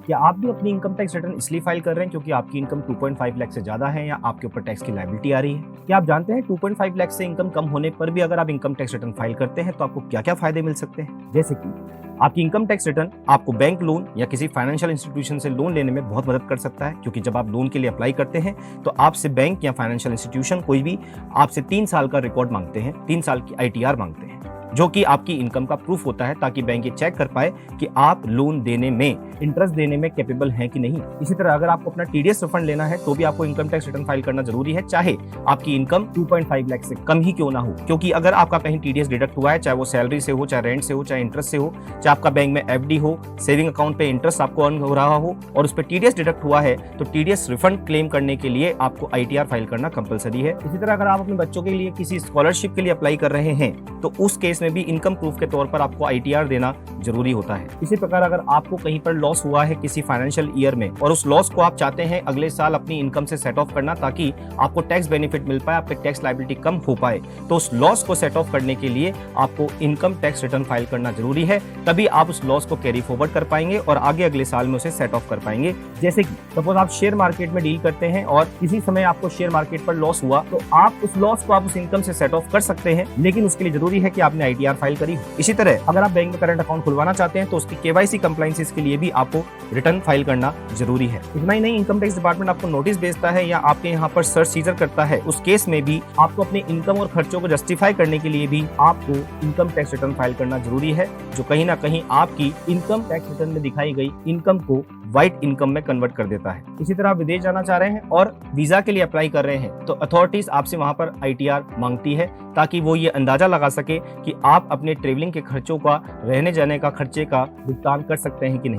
क्या आप भी अपनी इनकम टैक्स रिटर्न इसलिए फाइल कर रहे हैं क्योंकि आपकी इनकम 2.5 लाख से ज्यादा है या आपके ऊपर टैक्स की लायबिलिटी आ रही है? क्या आप जानते हैं 2.5 लाख से इनकम कम होने पर भी अगर आप इनकम टैक्स रिटर्न फाइल करते हैं तो आपको क्या क्या फायदे मिल सकते हैं? जैसे कि आपकी इनकम टैक्स रिटर्न आपको बैंक लोन या किसी फाइनेंशियल इंस्टीट्यूशन से लोन लेने में बहुत मदद कर सकता है, क्योंकि जब आप लोन के लिए अप्लाई करते हैं तो आपसे बैंक या फाइनेंशियल इंस्टीट्यूशन कोई भी आपसे 3 साल का रिकॉर्ड मांगते हैं, 3 साल की आईटीआर मांगते हैं, जो कि आपकी इनकम का प्रूफ होता है, ताकि बैंक ये चेक कर पाए कि आप लोन देने में, इंटरेस्ट देने में कैपेबल हैं कि नहीं। इसी तरह अगर आपको अपना टीडीएस रिफंड लेना है तो भी आपको इनकम टैक्स रिटर्न फाइल करना जरूरी है, चाहे आपकी इनकम 2.5 लाख से कम ही क्यों ना हो। क्योंकि अगर आपका कहीं टीडीएस डिडक्ट हुआ है, चाहे वो सैलरी से हो, चाहे रेंट से हो, चाहे इंटरेस्ट से हो, चाहे आपका बैंक में एफडी हो, सेविंग अकाउंट पे इंटरेस्ट आपको अर्न हो रहा हो और उस पर टीडीएस डिडक्ट हुआ है, तो टीडीएस रिफंड क्लेम करने के लिए आपको आईटीआर फाइल करना कंपलसरी है। इसी तरह अगर आप अपने बच्चों के लिए किसी स्कॉलरशिप के लिए अप्लाई कर रहे हैं तो उस केस में भी इनकम प्रूफ के तौर पर आपको आईटीआर देना जरूरी होता है। इसी प्रकार अगर आपको कहीं पर लॉस हुआ है किसी फाइनेंशियल ईयर में और उस लॉस को आप चाहते हैं अगले साल अपनी इनकम से सेट ऑफ करना, ताकि आपको टैक्स बेनिफिट मिल पाए, आपकी टैक्स लायबिलिटी कम हो पाए, तो उस लॉस को सेट ऑफ करने के लिए आपको इनकम टैक्स रिटर्न फाइल करना जरूरी है। तभी आप उस लॉस को कैरी फॉरवर्ड कर पाएंगे और आगे अगले साल में उसे सेट ऑफ कर पाएंगे। जैसे कि सपोज आप शेयर मार्केट में डील करते हैं और किसी समय आपको शेयर मार्केट पर लॉस हुआ, तो आप उस लॉस को आप उस इनकम से सेट ऑफ कर सकते हैं, लेकिन उसके लिए जरूरी है कि आपने आईटीआर फाइल करी हो। इसी तरह अगर आप बैंक में करंट अकाउंट खुलवाना चाहते हैं तो उसकी केवाईसी कंप्लायंसेस के लिए भी आपको रिटर्न फाइल करना जरूरी है। इतना ही नहीं, इनकम टैक्स डिपार्टमेंट आपको नोटिस भेजता है या आपके यहाँ पर सर्च सीजर करता है, उस केस में भी आपको अपने इनकम और खर्चों को जस्टिफाई करने के लिए भी आपको इनकम टैक्स रिटर्न फाइल करना जरूरी है, जो कहीं ना कहीं आपकी इनकम टैक्स रिटर्न में दिखाई गई इनकम को व्हाइट इनकम में कन्वर्ट कर देता है। इसी तरह आप विदेश जाना चाह रहे हैं और वीजा के लिए अप्लाई कर रहे हैं तो अथॉरिटीज आपसे वहां पर आईटीआर मांगती है, ताकि वो ये अंदाजा लगा सके कि आप अपने ट्रेवलिंग के खर्चों का, रहने जाने का खर्चे का भुगतान कर सकते हैं कि नहीं।